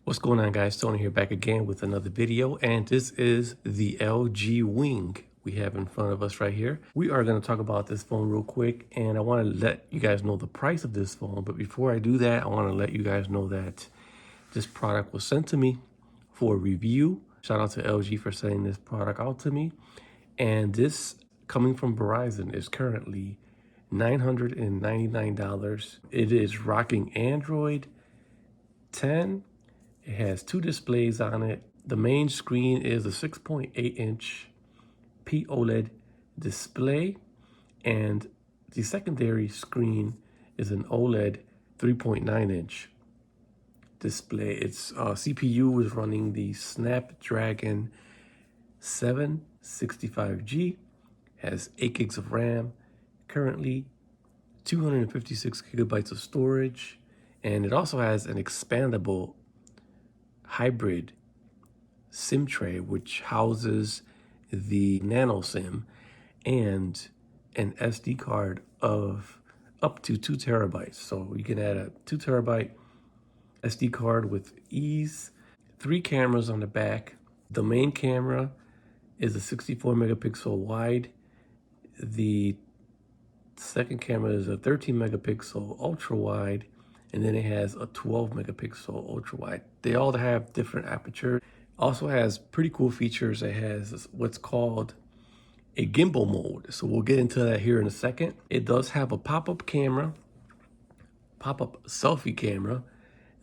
What's going on, guys? Tony here, back again with another video, and this is the LG Wing we have in front of us right here. We are going to talk about this phone real quick, and I want to let you guys know the price of this phone. But before I do that, I want to let you guys know that this product was sent to me for review. Shout out to LG for sending this product out to me. And this, coming from Verizon, is currently $999. It is rocking Android 10. It has two displays on it. The main screen is a 6.8-inch P-OLED display, and the secondary screen is an OLED 3.9-inch display. Its CPU is running the Snapdragon 765G, has 8 gigs of RAM, currently 256 gigabytes of storage, and it also has an expandable hybrid SIM tray, which houses the Nano-SIM and an SD card of up to 2 terabytes. So you can add a 2 terabyte SD card with ease. 3 cameras on the back. The main camera is a 64 megapixel wide. The second camera is a 13 megapixel ultra wide. And then it has a 12 megapixel ultra wide. They all have different aperture. Also has pretty cool features. It has what's called a gimbal mode. So we'll get into that here in a second. It does have a pop-up camera, pop-up selfie camera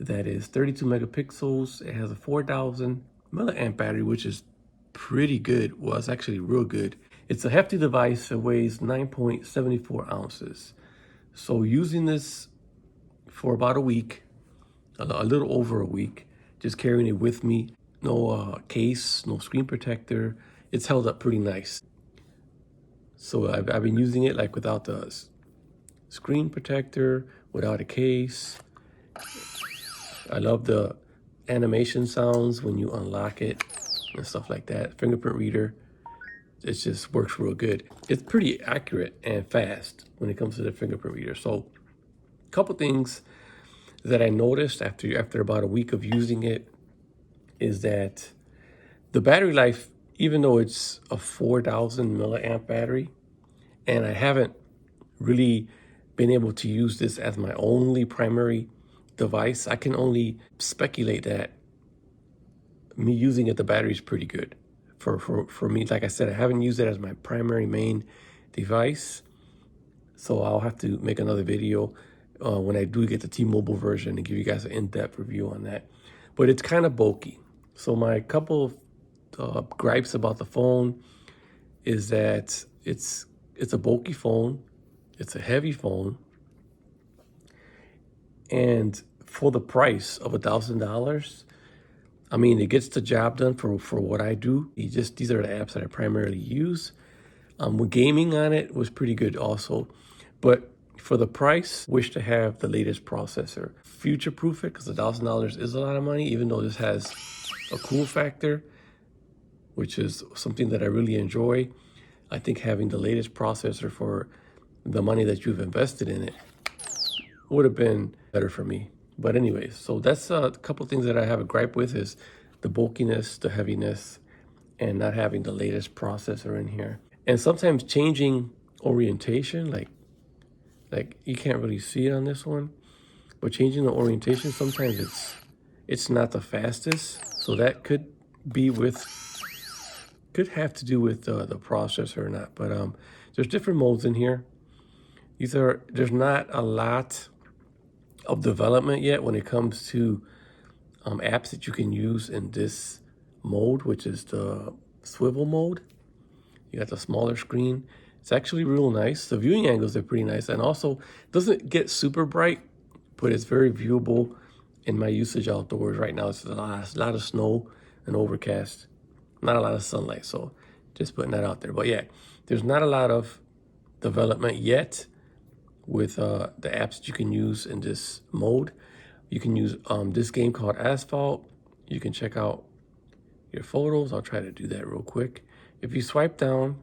that is 32 megapixels. It has a 4,000 milliamp battery, which is pretty good. Well, it's actually real good. It's a hefty device. It weighs 9.74 ounces. So using this for about a week, a little over a week, just carrying it with me. No case, no screen protector. It's held up pretty nice. So I've been using it like without the screen protector, without a case. I love the animation sounds when you unlock it and stuff like that. Fingerprint reader, it just works real good. It's pretty accurate and fast when it comes to the fingerprint reader. So a couple things that I noticed after about a week of using it is that the battery life, even though it's a 4,000 milliamp battery, and I haven't really been able to use this as my only primary device, I can only speculate that me using it, the battery is pretty good for me. Like I said, I haven't used it as my primary main device, so I'll have to make another video when I do get the T-Mobile version and give you guys an in-depth review on that. But it's kind of bulky. So my couple of gripes about the phone is that it's a bulky phone, it's a heavy phone, and for the price of $1,000, I mean, it gets the job done for what I do. These are the apps that I primarily use. With gaming on it was pretty good also, but for the price, wish to have the latest processor. Future-proof it, because $1,000 is a lot of money, even though this has a cool factor, which is something that I really enjoy. I think having the latest processor for the money that you've invested in it would have been better for me. But anyways, so that's a couple things that I have a gripe with is the bulkiness, the heaviness, and not having the latest processor in here. And sometimes changing orientation, like you can't really see it on this one, but changing the orientation, sometimes it's not the fastest. So that could have to do with the processor or not. But there's different modes in here. There's not a lot of development yet when it comes to apps that you can use in this mode, which is the swivel mode. You got the smaller screen. It's actually real nice. The viewing angles are pretty nice, and also doesn't get super bright, but it's very viewable in my usage outdoors right now. It's a lot of snow and overcast, not a lot of sunlight, so just putting that out there. But yeah, there's not a lot of development yet with the apps that you can use in this mode. You can use this game called Asphalt. You can check out your photos. I'll try to do that real quick. If you swipe down,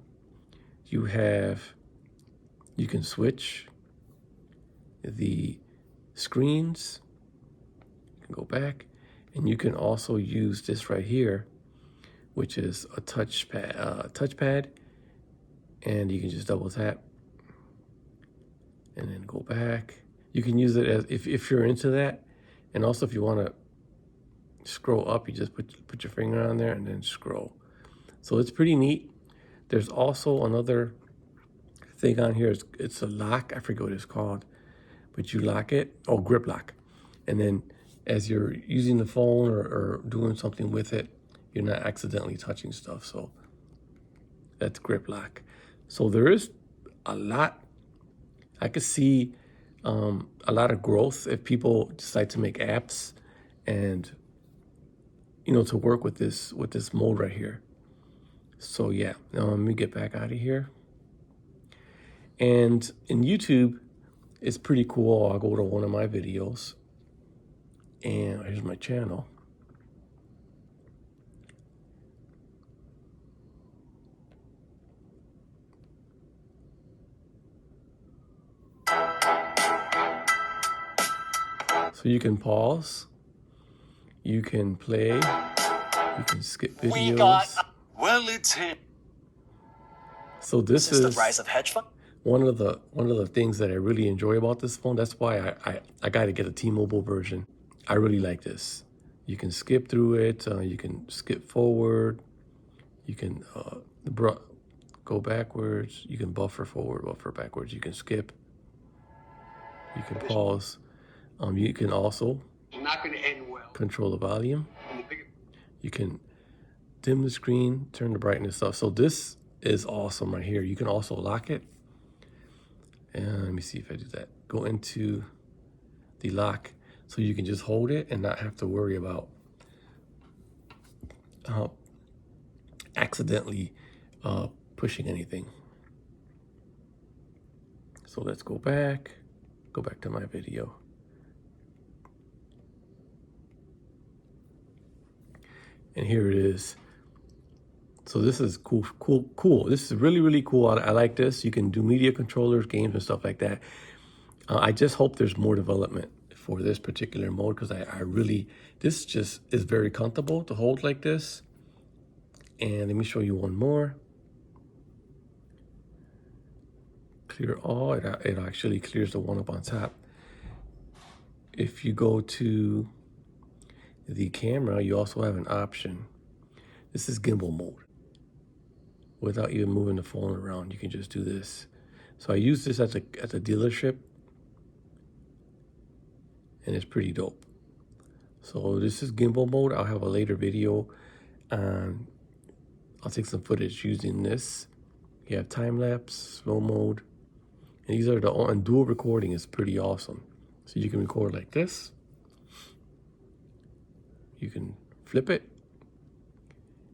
you can switch the screens. You can go back, And you can also use this right here, which is a touchpad, and you can just double tap and then go back. You can use it as if you're into that, and also if you want to scroll up, you just put your finger on there and then scroll. So it's pretty neat. There's also another thing on here. It's a lock. I forget what it's called, but you lock it. Oh, grip lock. And then as you're using the phone or doing something with it, you're not accidentally touching stuff. So that's grip lock. So there is a lot. I could see a lot of growth if people decide to make apps and, you know, to work with this mode right here. So yeah, let me get back out of here. And in YouTube, it's pretty cool. I'll go to one of my videos, and here's my channel. So you can pause, you can play, you can skip videos. Well, it's him. So this is the rise of hedge fund. One of the things that I really enjoy about this phone. That's why I got to get a T-Mobile version. I really like this. You can skip through it. You can skip forward. You can go backwards. You can buffer forward, buffer backwards. You can skip. You can pause. You can also control the volume. You can dim the screen, turn the brightness up. So this is awesome right here. You can also lock it. And let me see if I do that. Go into the lock, so you can just hold it and not have to worry about accidentally pushing anything. So let's go back to my video. And here it is. So this is cool. This is really cool. I like this. You can do media controllers, games, and stuff like that. I just hope there's more development for this particular mode, because I really, this just is very comfortable to hold like this. And let me show you one more. Clear all. It actually clears the one up on top. If you go to the camera, you also have an option. This is gimbal mode. Without even moving the phone around, you can just do this. So I use this at the dealership, and it's pretty dope. So this is gimbal mode. I'll have a later video on, I'll take some footage using this. You have time lapse, slow mode, and these are and dual recording is pretty awesome. So you can record like this. You can flip it,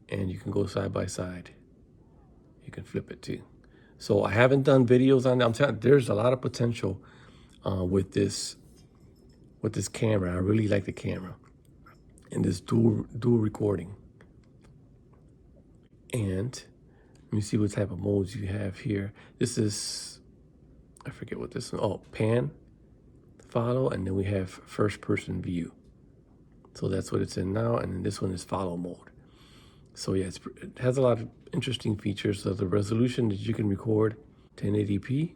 and you can go side by side. You can flip it too. So I haven't done videos on it. I'm telling you, there's a lot of potential with this camera. I really like the camera and this dual recording. And let me see what type of modes you have here. This is, I forget what this one. Oh, pan, follow, and then we have first person view. So that's what it's in now, and then this one is follow mode. So yeah, it has a lot of interesting features. So the resolution that you can record 1080p.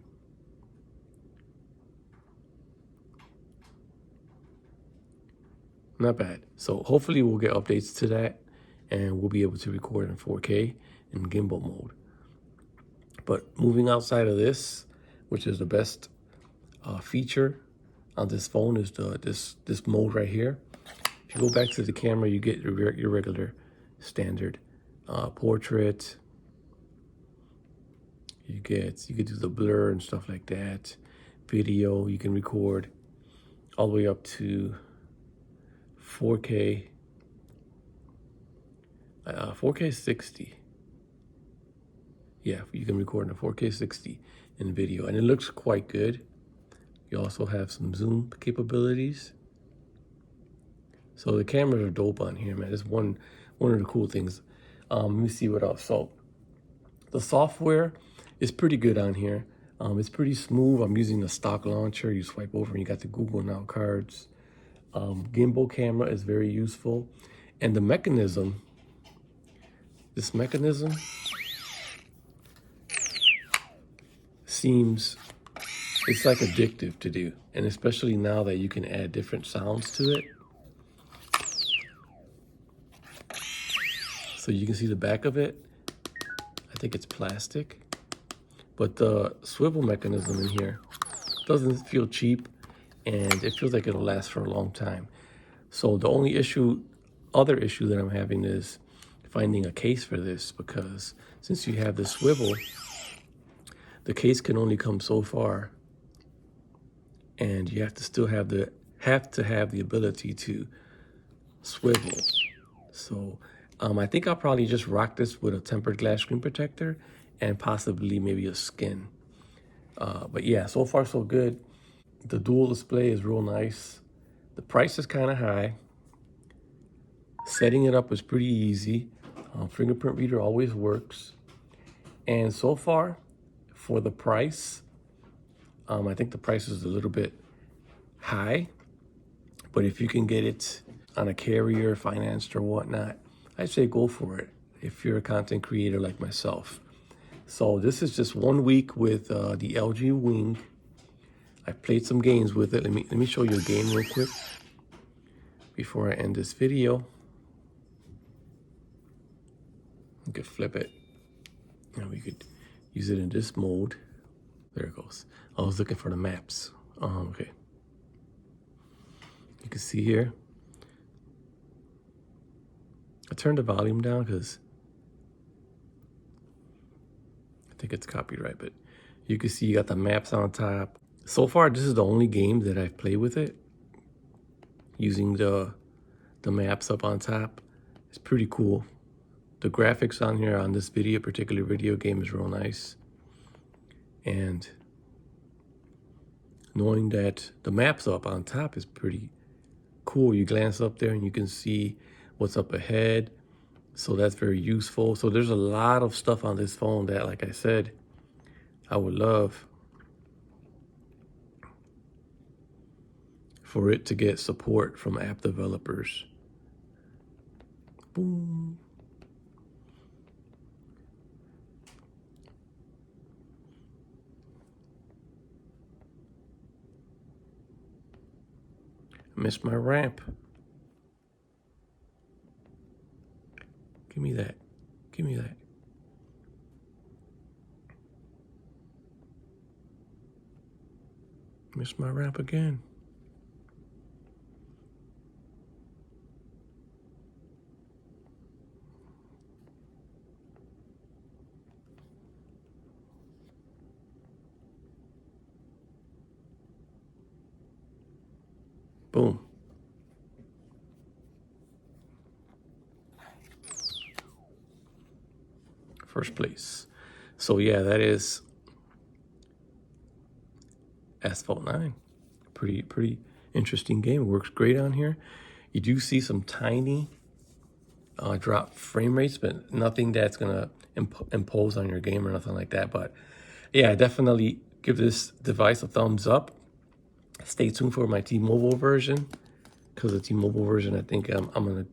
Not bad. So hopefully we'll get updates to that, and we'll be able to record in 4K in gimbal mode. But moving outside of this, which is the best feature on this phone, is this mode right here. If you go back to the camera, you get your regular standard portrait. You could do the blur and stuff like that. Video, you can record all the way up to 4K. 4K 60. Yeah, you can record in 4K 60 in video, and it looks quite good. You also have some zoom capabilities. So the cameras are dope on here, man. It's one of the cool things. Let me see what else. So the software is pretty good on here. It's pretty smooth. I'm using the stock launcher. You swipe over and you got the Google Now cards. Gimbal camera is very useful. And the mechanism, this mechanism seems, it's like addictive to do. And especially now that you can add different sounds to it. So you can see the back of it. I think it's plastic. But the swivel mechanism in here doesn't feel cheap, and it feels like it'll last for a long time. So the only other issue that I'm having is finding a case for this, because since you have the swivel, the case can only come so far, and you have to still have the ability to swivel. So I think I'll probably just rock this with a tempered glass screen protector and possibly maybe a skin. But yeah, so far so good. The dual display is real nice. The price is kind of high. Setting it up is pretty easy. Fingerprint reader always works. And so far, for the price, I think the price is a little bit high. But if you can get it on a carrier, financed or whatnot, I'd say go for it if you're a content creator like myself. So this is just 1 week with the LG Wing. I played some games with it. Let me show you a game real quick before I end this video. You could flip it, and we could use it in this mode. There it goes. I was looking for the maps. Okay. You can see here. I turned the volume down because I think it's copyright, but you can see you got the maps on top. So far, this is the only game that I've played with it, using the maps up on top. It's pretty cool. The graphics on here on this particular video game is real nice. And knowing that the maps up on top is pretty cool. You glance up there and you can see what's up ahead. So that's very useful. So there's a lot of stuff on this phone that, like I said, I would love for it to get support from app developers. Boom. I missed my ramp. Give me that. Give me that. Missed my ramp again. Boom. First place. So yeah, that is Asphalt 9. Pretty interesting game. It works great on here. You do see some tiny drop frame rates, but nothing that's gonna impose on your game or nothing like that. But yeah, definitely give this device a thumbs up. Stay tuned for my T-Mobile version, because the T-Mobile version, I think I'm gonna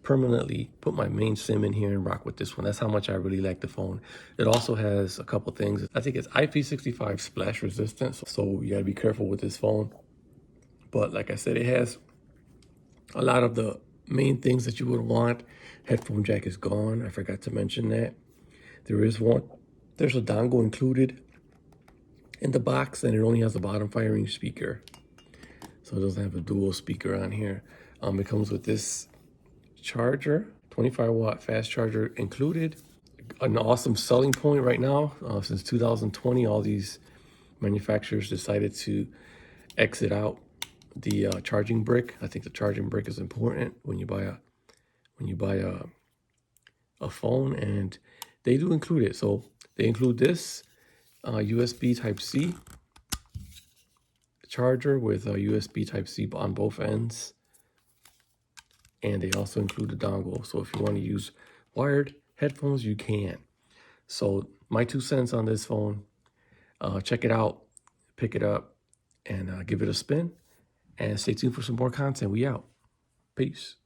permanently put my main SIM in here and rock with this one. That's how much I really like the phone. It also has a couple things. I think it's IP65 splash resistant, so you gotta be careful with this phone. But like I said, it has a lot of the main things that you would want. Headphone jack is gone. I forgot to mention that. There's a dongle included in the box, and it only has a bottom firing speaker. So it doesn't have a dual speaker on here. It comes with this charger, 25-watt fast charger included. An awesome selling point right now. Since 2020, all these manufacturers decided to exit out the charging brick. I think the charging brick is important when you buy a phone, and they do include it. So they include this USB Type-C charger with a USB Type-C on both ends. And they also include a dongle. So if you want to use wired headphones, you can. So my 2 cents on this phone. Check it out, pick it up, and give it a spin. And stay tuned for some more content. We out. Peace.